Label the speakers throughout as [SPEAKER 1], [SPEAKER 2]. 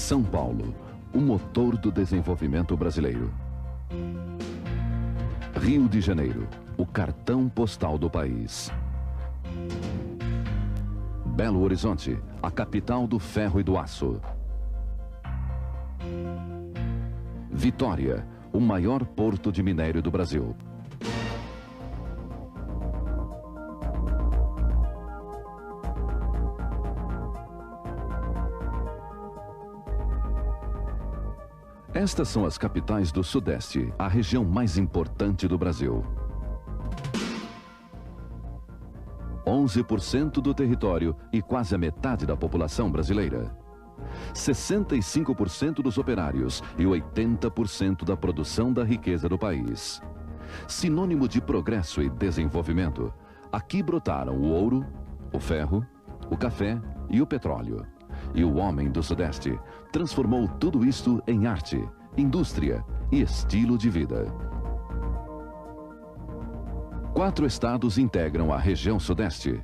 [SPEAKER 1] São Paulo, o motor do desenvolvimento brasileiro. Rio de Janeiro, o cartão postal do país. Belo Horizonte, a capital do ferro e do aço. Vitória, o maior porto de minério do Brasil. Estas são as capitais do Sudeste, a região mais importante do Brasil. 11% do território e quase a metade da população brasileira. 65% dos operários e 80% da produção da riqueza do país. Sinônimo de progresso e desenvolvimento, aqui brotaram o ouro, o ferro, o café e o petróleo. E o homem do Sudeste transformou tudo isto em arte, indústria e estilo de vida. 4 estados integram a região Sudeste: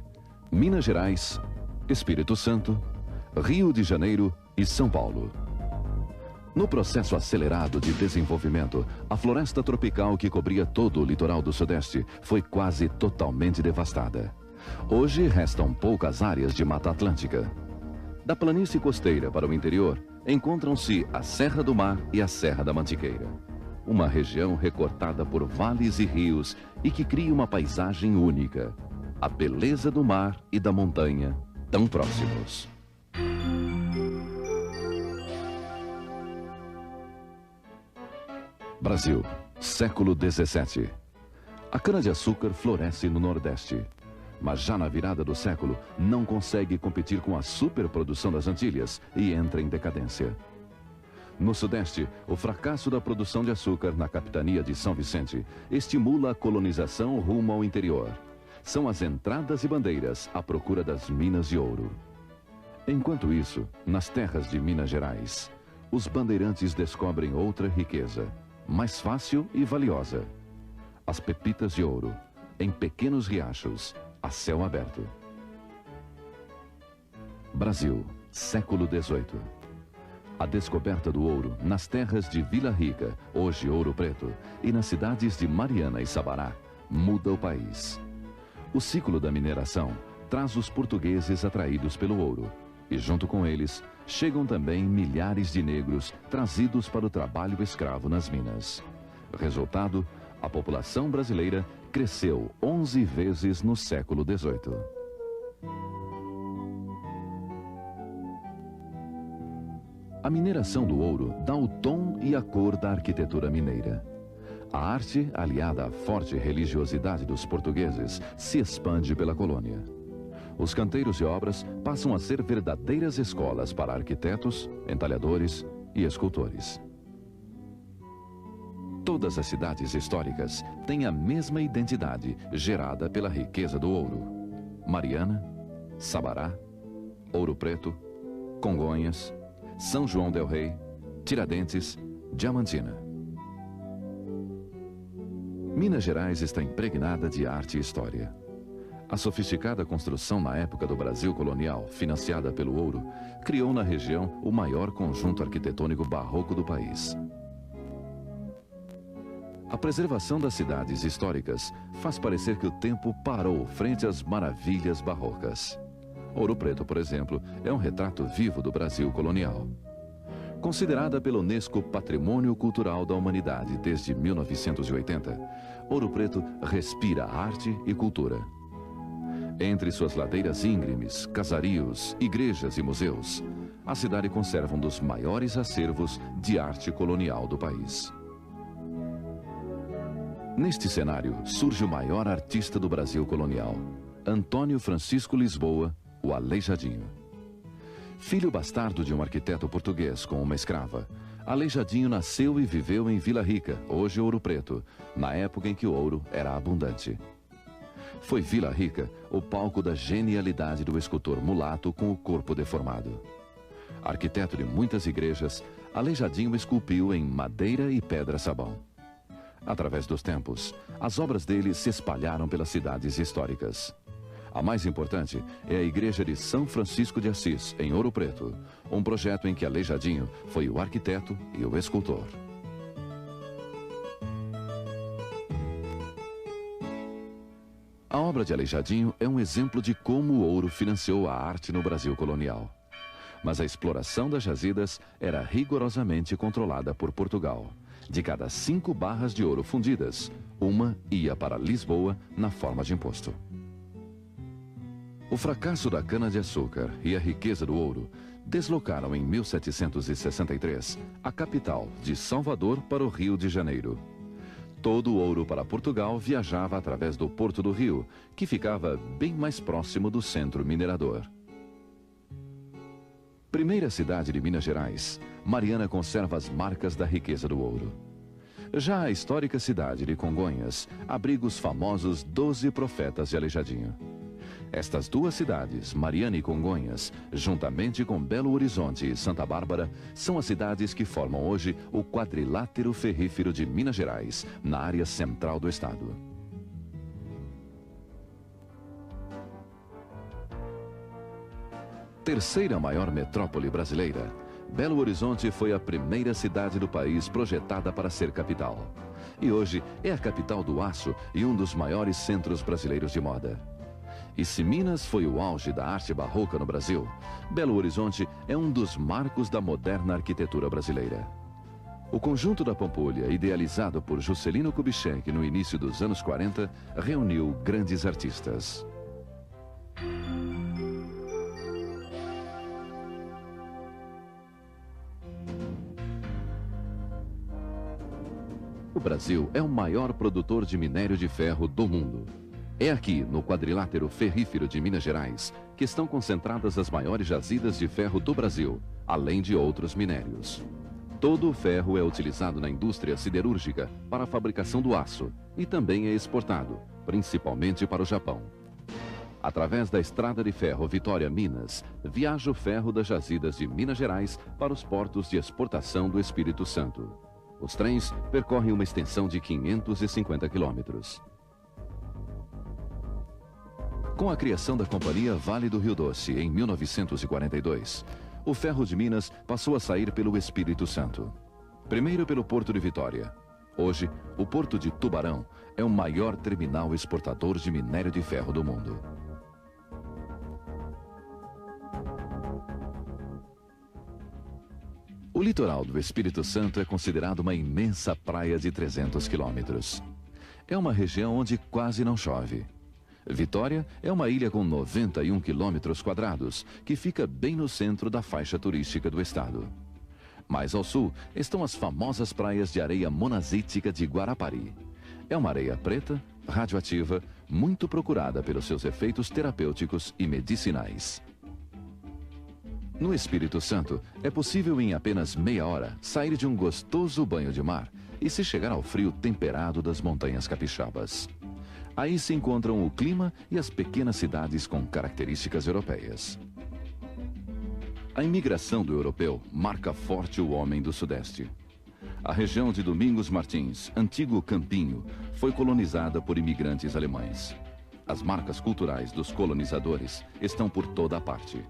[SPEAKER 1] Minas Gerais, Espírito Santo, Rio de Janeiro e São Paulo. No processo acelerado de desenvolvimento, a floresta tropical que cobria todo o litoral do Sudeste foi quase totalmente devastada. Hoje restam poucas áreas de Mata Atlântica. Da planície costeira para o interior, encontram-se a Serra do Mar e a Serra da Mantiqueira. Uma região recortada por vales e rios e que cria uma paisagem única. A beleza do mar e da montanha, tão próximos. Brasil, século XVII. A cana-de-açúcar floresce no Nordeste. Mas já na virada do século, não consegue competir com a superprodução das Antilhas e entra em decadência. No Sudeste, o fracasso da produção de açúcar na capitania de São Vicente estimula a colonização rumo ao interior. São as entradas e bandeiras à procura das minas de ouro. Enquanto isso, nas terras de Minas Gerais, os bandeirantes descobrem outra riqueza, mais fácil e valiosa: as pepitas de ouro, em pequenos riachos, a céu aberto. Brasil, século XVIII. A descoberta do ouro nas terras de Vila Rica, hoje Ouro Preto, e nas cidades de Mariana e Sabará, muda o país. O ciclo da mineração traz os portugueses atraídos pelo ouro, e junto com eles chegam também milhares de negros trazidos para o trabalho escravo nas minas. Resultado, a população brasileira cresceu 11 vezes no século XVIII. A mineração do ouro dá o tom e a cor da arquitetura mineira. A arte, aliada à forte religiosidade dos portugueses, se expande pela colônia. Os canteiros e obras passam a ser verdadeiras escolas para arquitetos, entalhadores e escultores. Todas as cidades históricas têm a mesma identidade gerada pela riqueza do ouro. Mariana, Sabará, Ouro Preto, Congonhas, São João del Rei, Tiradentes, Diamantina. Minas Gerais está impregnada de arte e história. A sofisticada construção na época do Brasil colonial, financiada pelo ouro, criou na região o maior conjunto arquitetônico barroco do país. A preservação das cidades históricas faz parecer que o tempo parou frente às maravilhas barrocas. Ouro Preto, por exemplo, é um retrato vivo do Brasil colonial. Considerada pela Unesco Patrimônio Cultural da Humanidade desde 1980, Ouro Preto respira arte e cultura. Entre suas ladeiras íngremes, casarios, igrejas e museus, a cidade conserva um dos maiores acervos de arte colonial do país. Neste cenário, surge o maior artista do Brasil colonial, Antônio Francisco Lisboa, o Aleijadinho. Filho bastardo de um arquiteto português com uma escrava, Aleijadinho nasceu e viveu em Vila Rica, hoje Ouro Preto, na época em que o ouro era abundante. Foi Vila Rica o palco da genialidade do escultor mulato com o corpo deformado. Arquiteto de muitas igrejas, Aleijadinho esculpiu em madeira e pedra-sabão. Através dos tempos, as obras dele se espalharam pelas cidades históricas. A mais importante é a Igreja de São Francisco de Assis, em Ouro Preto, um projeto em que Aleijadinho foi o arquiteto e o escultor. A obra de Aleijadinho é um exemplo de como o ouro financiou a arte no Brasil colonial. Mas a exploração das jazidas era rigorosamente controlada por Portugal. De cada 5 barras de ouro fundidas, uma ia para Lisboa na forma de imposto. O fracasso da cana-de-açúcar e a riqueza do ouro deslocaram em 1763 a capital de Salvador para o Rio de Janeiro. Todo o ouro para Portugal viajava através do Porto do Rio, que ficava bem mais próximo do centro minerador. Primeira cidade de Minas Gerais, Mariana conserva as marcas da riqueza do ouro. Já a histórica cidade de Congonhas abriga os famosos 12 profetas de Aleijadinho. Estas duas cidades, Mariana e Congonhas, juntamente com Belo Horizonte e Santa Bárbara, são as cidades que formam hoje o quadrilátero ferrífero de Minas Gerais, na área central do estado. Terceira maior metrópole brasileira, Belo Horizonte foi a primeira cidade do país projetada para ser capital. E hoje é a capital do aço e um dos maiores centros brasileiros de moda. E se Minas foi o auge da arte barroca no Brasil, Belo Horizonte é um dos marcos da moderna arquitetura brasileira. O conjunto da Pampulha, idealizado por Juscelino Kubitschek no início dos anos 40, reuniu grandes artistas. O Brasil é o maior produtor de minério de ferro do mundo. É aqui, no quadrilátero ferrífero de Minas Gerais, que estão concentradas as maiores jazidas de ferro do Brasil, além de outros minérios. Todo o ferro é utilizado na indústria siderúrgica para a fabricação do aço e também é exportado, principalmente para o Japão. Através da Estrada de Ferro Vitória-Minas, viaja o ferro das jazidas de Minas Gerais para os portos de exportação do Espírito Santo. Os trens percorrem uma extensão de 550 quilômetros. Com a criação da Companhia Vale do Rio Doce, em 1942, o ferro de Minas passou a sair pelo Espírito Santo. Primeiro pelo Porto de Vitória. Hoje, o Porto de Tubarão é o maior terminal exportador de minério de ferro do mundo. O litoral do Espírito Santo é considerado uma imensa praia de 300 quilômetros. É uma região onde quase não chove. Vitória é uma ilha com 91 quilômetros quadrados, que fica bem no centro da faixa turística do estado. Mais ao sul estão as famosas praias de areia monazítica de Guarapari. É uma areia preta, radioativa, muito procurada pelos seus efeitos terapêuticos e medicinais. No Espírito Santo, é possível em apenas meia hora sair de um gostoso banho de mar e se chegar ao frio temperado das montanhas capixabas. Aí se encontram o clima e as pequenas cidades com características europeias. A imigração do europeu marca forte o homem do Sudeste. A região de Domingos Martins, antigo Campinho, foi colonizada por imigrantes alemães. As marcas culturais dos colonizadores estão por toda a parte.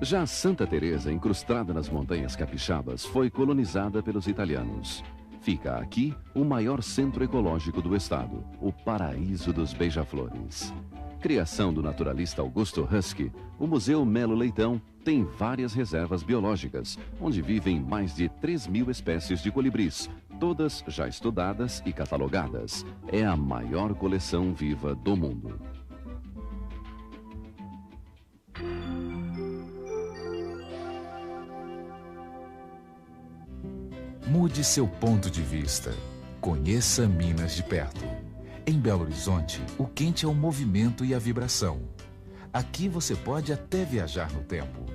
[SPEAKER 1] Já Santa Teresa, incrustada nas montanhas capixabas, foi colonizada pelos italianos. Fica aqui o maior centro ecológico do estado, o Paraíso dos Beija-Flores. Criação do naturalista Augusto Husky, o Museu Melo Leitão tem várias reservas biológicas, onde vivem mais de 3.000 espécies de colibris, todas já estudadas e catalogadas. É a maior coleção viva do mundo.
[SPEAKER 2] Mude seu ponto de vista. Conheça Minas de perto. Em Belo Horizonte, o quente é o movimento e a vibração. Aqui você pode até viajar no tempo.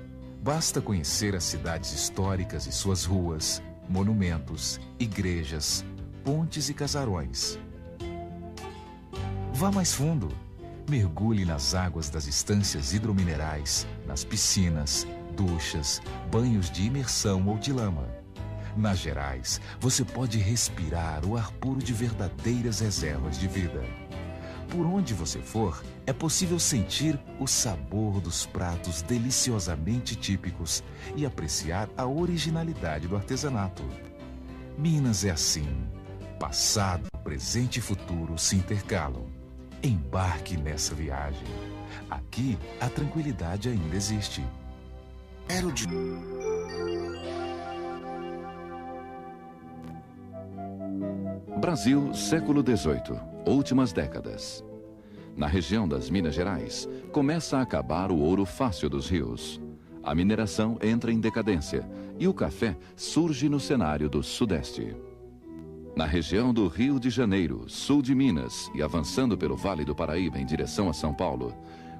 [SPEAKER 2] Basta conhecer as cidades históricas e suas ruas, monumentos, igrejas, pontes e casarões. Vá mais fundo. Mergulhe nas águas das estâncias hidrominerais, nas piscinas, duchas, banhos de imersão ou de lama. Nas Gerais, você pode respirar o ar puro de verdadeiras reservas de vida. Por onde você for, é possível sentir o sabor dos pratos deliciosamente típicos e apreciar a originalidade do artesanato. Minas é assim. Passado, presente e futuro se intercalam. Embarque nessa viagem. Aqui, a tranquilidade ainda existe.
[SPEAKER 1] Brasil, século XVIII, últimas décadas. Na região das Minas Gerais, começa a acabar o ouro fácil dos rios. A mineração entra em decadência e o café surge no cenário do Sudeste. Na região do Rio de Janeiro, sul de Minas e avançando pelo Vale do Paraíba em direção a São Paulo,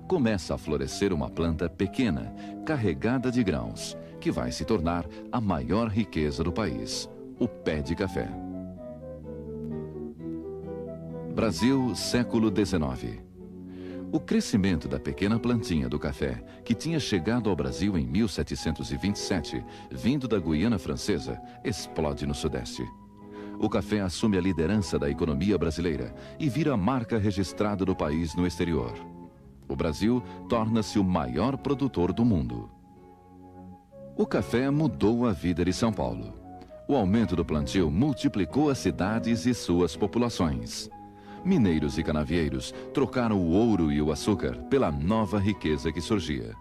[SPEAKER 1] começa a florescer uma planta pequena, carregada de grãos, que vai se tornar a maior riqueza do país, o pé de café. Brasil, século XIX. O crescimento da pequena plantinha do café, que tinha chegado ao Brasil em 1727, vindo da Guiana Francesa, explode no Sudeste. O café assume a liderança da economia brasileira e vira a marca registrada do país no exterior. O Brasil torna-se o maior produtor do mundo. O café mudou a vida de São Paulo. O aumento do plantio multiplicou as cidades e suas populações. Mineiros e canavieiros trocaram o ouro e o açúcar pela nova riqueza que surgia.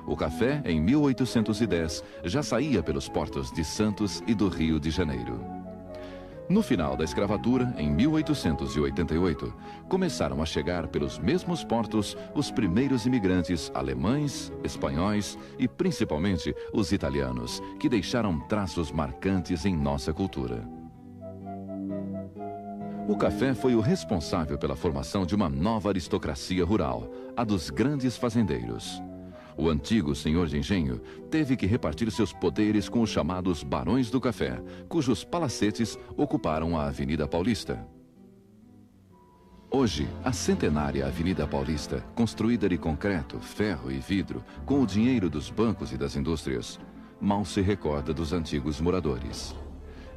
[SPEAKER 1] O café, em 1810, já saía pelos portos de Santos e do Rio de Janeiro. No final da escravatura, em 1888, começaram a chegar pelos mesmos portos os primeiros imigrantes alemães, espanhóis e principalmente os italianos, que deixaram traços marcantes em nossa cultura. O café foi o responsável pela formação de uma nova aristocracia rural, a dos grandes fazendeiros. O antigo senhor de engenho teve que repartir seus poderes com os chamados barões do café, cujos palacetes ocuparam a Avenida Paulista. Hoje, a centenária Avenida Paulista, construída de concreto, ferro e vidro, com o dinheiro dos bancos e das indústrias, mal se recorda dos antigos moradores.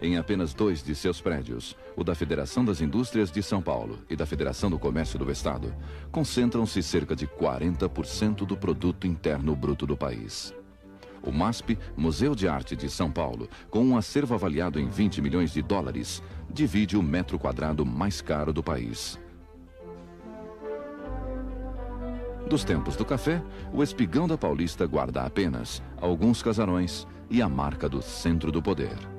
[SPEAKER 1] Em apenas 2 de seus prédios, o da Federação das Indústrias de São Paulo e da Federação do Comércio do Estado, concentram-se cerca de 40% do produto interno bruto do país. O MASP, Museu de Arte de São Paulo, com um acervo avaliado em 20 milhões de dólares, divide o metro quadrado mais caro do país. Dos tempos do café, o espigão da Paulista guarda apenas alguns casarões e a marca do centro do poder.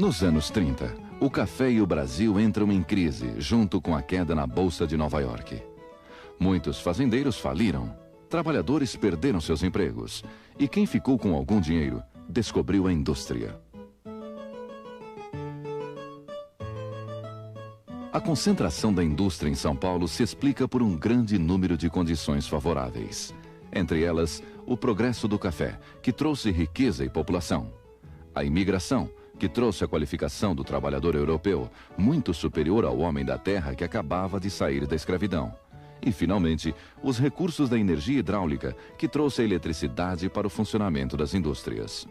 [SPEAKER 1] Nos anos 30, o café e o Brasil entram em crise junto com a queda na Bolsa de Nova York. Muitos fazendeiros faliram, trabalhadores perderam seus empregos e quem ficou com algum dinheiro descobriu a indústria. A concentração da indústria em São Paulo se explica por um grande número de condições favoráveis. Entre elas, o progresso do café, que trouxe riqueza e população. A imigração, que trouxe a qualificação do trabalhador europeu, muito superior ao homem da terra que acabava de sair da escravidão. E, finalmente, os recursos da energia hidráulica, que trouxe a eletricidade para o funcionamento das indústrias.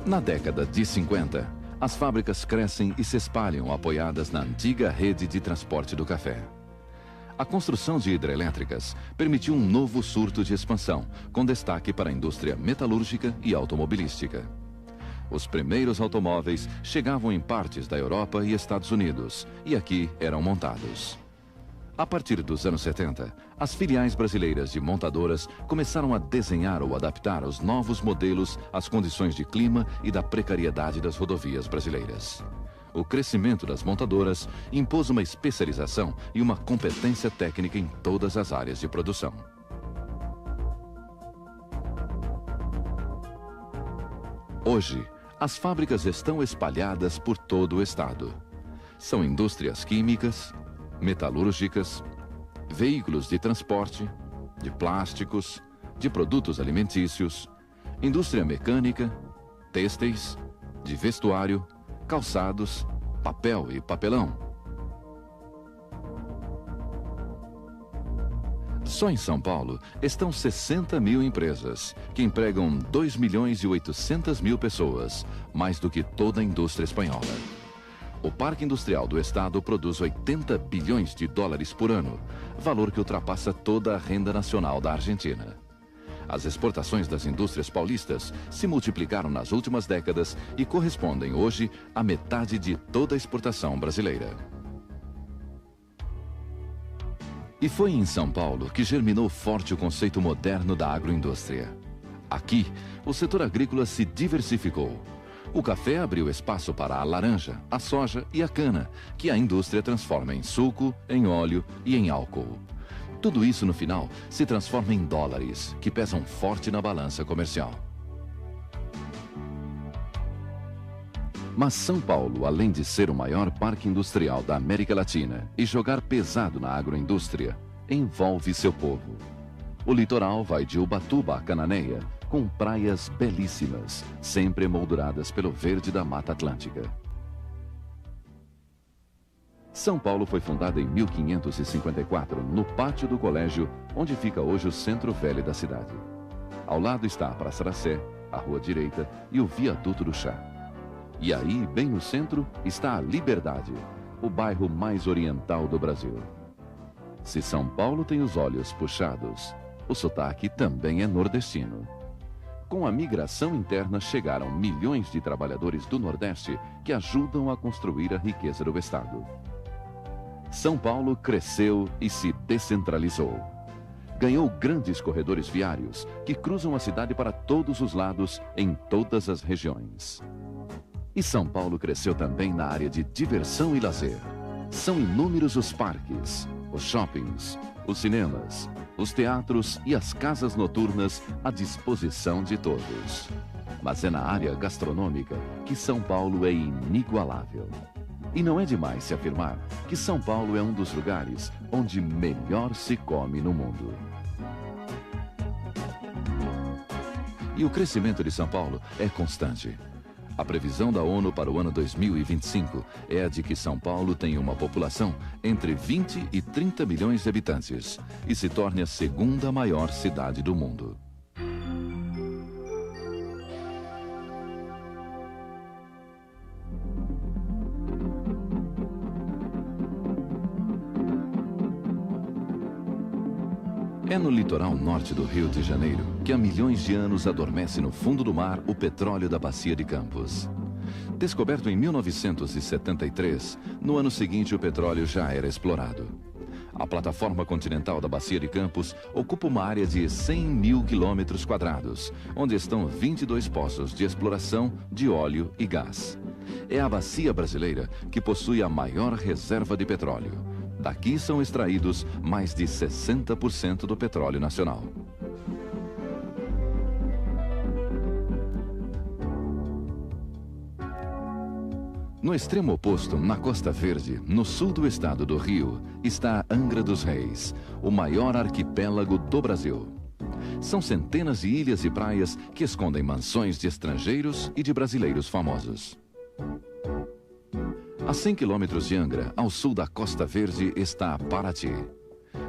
[SPEAKER 1] Na década de 50, as fábricas crescem e se espalham apoiadas na antiga rede de transporte do café. A construção de hidrelétricas permitiu um novo surto de expansão, com destaque para a indústria metalúrgica e automobilística. Os primeiros automóveis chegavam em partes da Europa e Estados Unidos, e aqui eram montados. A partir dos anos 70, as filiais brasileiras de montadoras começaram a desenhar ou adaptar os novos modelos às condições de clima e da precariedade das rodovias brasileiras. O crescimento das montadoras impôs uma especialização e uma competência técnica em todas as áreas de produção. Hoje, as fábricas estão espalhadas por todo o estado. São indústrias químicas, metalúrgicas, veículos de transporte, de plásticos, de produtos alimentícios, indústria mecânica, têxteis, de vestuário, calçados, papel e papelão. Só em São Paulo estão 60 mil empresas, que empregam 2.800.000 pessoas, mais do que toda a indústria espanhola. O Parque Industrial do Estado produz 80 bilhões de dólares por ano, valor que ultrapassa toda a renda nacional da Argentina. As exportações das indústrias paulistas se multiplicaram nas últimas décadas e correspondem hoje à metade de toda a exportação brasileira. E foi em São Paulo que germinou forte o conceito moderno da agroindústria. Aqui, o setor agrícola se diversificou. O café abriu espaço para a laranja, a soja e a cana, que a indústria transforma em suco, em óleo e em álcool. Tudo isso, no final, se transforma em dólares, que pesam forte na balança comercial. Mas São Paulo, além de ser o maior parque industrial da América Latina e jogar pesado na agroindústria, envolve seu povo. O litoral vai de Ubatuba a Cananéia, com praias belíssimas, sempre emolduradas pelo verde da Mata Atlântica. São Paulo foi fundada em 1554, no pátio do colégio, onde fica hoje o centro velho da cidade. Ao lado está a Praça da Sé, a Rua Direita e o Viaduto do Chá. E aí, bem no centro, está a Liberdade, o bairro mais oriental do Brasil. Se São Paulo tem os olhos puxados, o sotaque também é nordestino. Com a migração interna chegaram milhões de trabalhadores do Nordeste que ajudam a construir a riqueza do Estado. São Paulo cresceu e se descentralizou. Ganhou grandes corredores viários que cruzam a cidade para todos os lados em todas as regiões. E São Paulo cresceu também na área de diversão e lazer. São inúmeros os parques, os shoppings, os cinemas, os teatros e as casas noturnas à disposição de todos. Mas é na área gastronômica que São Paulo é inigualável. E não é demais se afirmar que São Paulo é um dos lugares onde melhor se come no mundo. E o crescimento de São Paulo é constante. A previsão da ONU para o ano 2025 é a de que São Paulo tenha uma população entre 20 e 30 milhões de habitantes e se torne a segunda maior cidade do mundo. É no litoral norte do Rio de Janeiro que há milhões de anos adormece no fundo do mar o petróleo da Bacia de Campos. Descoberto em 1973, no ano seguinte o petróleo já era explorado. A plataforma continental da Bacia de Campos ocupa uma área de 100 mil quilômetros quadrados, onde estão 22 poços de exploração de óleo e gás. É a bacia brasileira que possui a maior reserva de petróleo. Daqui são extraídos mais de 60% do petróleo nacional. No extremo oposto, na Costa Verde, no sul do estado do Rio, está Angra dos Reis, o maior arquipélago do Brasil. São centenas de ilhas e praias que escondem mansões de estrangeiros e de brasileiros famosos. A 100 quilômetros de Angra, ao sul da Costa Verde, está Paraty.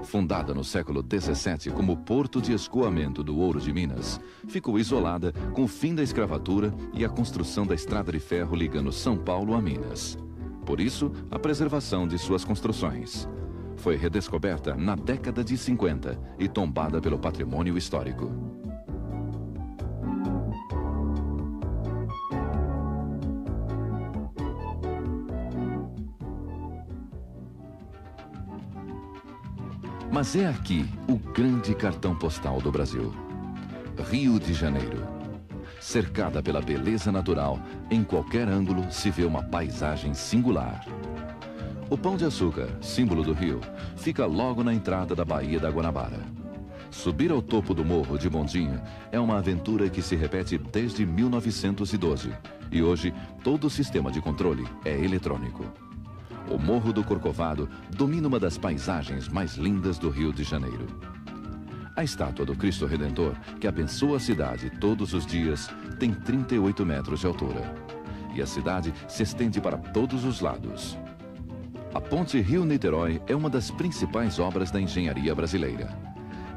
[SPEAKER 1] Fundada no século XVII como porto de escoamento do ouro de Minas, ficou isolada com o fim da escravatura e a construção da estrada de ferro ligando São Paulo a Minas. Por isso, a preservação de suas construções. Foi redescoberta na década de 50 e tombada pelo patrimônio histórico. Mas é aqui o grande cartão postal do Brasil. Rio de Janeiro. Cercada pela beleza natural, em qualquer ângulo se vê uma paisagem singular. O Pão de Açúcar, símbolo do Rio, fica logo na entrada da Baía da Guanabara. Subir ao topo do morro de bondinho é uma aventura que se repete desde 1912 e hoje todo o sistema de controle é eletrônico. O Morro do Corcovado domina uma das paisagens mais lindas do Rio de Janeiro. A estátua do Cristo Redentor, que abençoa a cidade todos os dias, tem 38 metros de altura. e a cidade se estende para todos os lados. A Ponte Rio-Niterói é uma das principais obras da engenharia brasileira.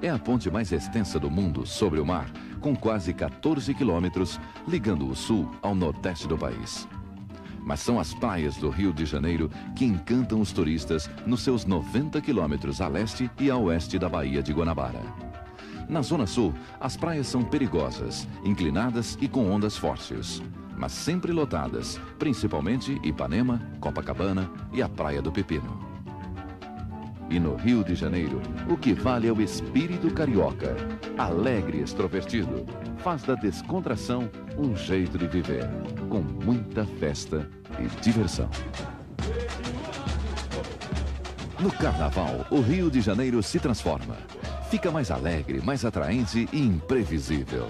[SPEAKER 1] É a ponte mais extensa do mundo sobre o mar, com quase 14 quilômetros, ligando o sul ao nordeste do país. Mas são as praias do Rio de Janeiro que encantam os turistas nos seus 90 quilômetros a leste e a oeste da Baía de Guanabara. Na Zona Sul, as praias são perigosas, inclinadas e com ondas fortes, mas sempre lotadas, principalmente Ipanema, Copacabana e a Praia do Pepino. E no Rio de Janeiro, o que vale é o espírito carioca, alegre e extrovertido, faz da descontração um jeito de viver, com muita festa e diversão. No Carnaval, o Rio de Janeiro se transforma. Fica mais alegre, mais atraente e imprevisível.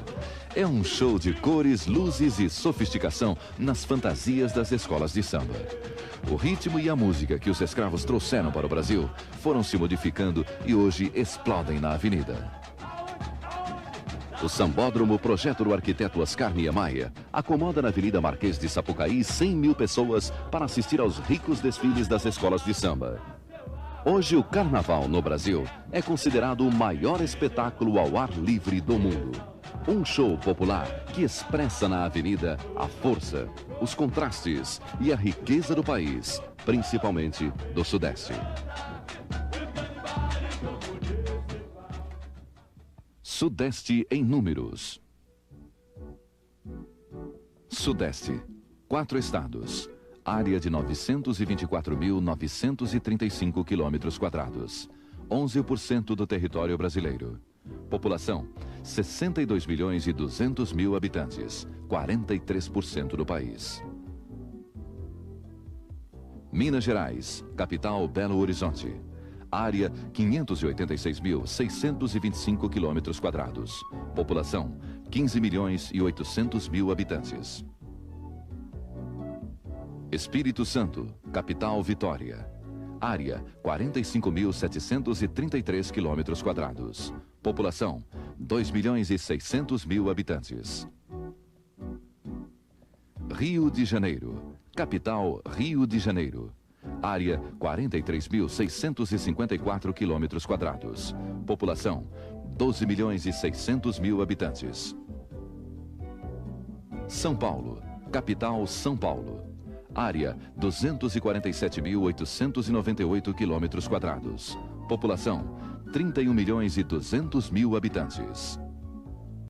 [SPEAKER 1] É um show de cores, luzes e sofisticação nas fantasias das escolas de samba. O ritmo e a música que os escravos trouxeram para o Brasil foram se modificando e hoje explodem na avenida. O Sambódromo, projeto do arquiteto Oscar Niemeyer, acomoda na Avenida Marquês de Sapucaí 100.000 pessoas para assistir aos ricos desfiles das escolas de samba. Hoje, o Carnaval no Brasil é considerado o maior espetáculo ao ar livre do mundo. Um show popular que expressa na avenida a força, os contrastes e a riqueza do país, principalmente do Sudeste. Sudeste em números. Sudeste, 4 estados. Área de 924.935 quilômetros quadrados. 11% do território brasileiro. População, 62.200.000 habitantes. 43% do país. Minas Gerais, capital Belo Horizonte. Área, 586.625 quilômetros quadrados. População, 15.800.000 habitantes. Espírito Santo, capital Vitória. Área, 45.733 quilômetros quadrados. População, 2.600.000 habitantes. Rio de Janeiro, capital Rio de Janeiro. Área, 43.654 quilômetros quadrados. População, 12.600.000 habitantes. São Paulo, capital São Paulo. Área, 247.898 quilômetros quadrados. População, 31.200.000 habitantes.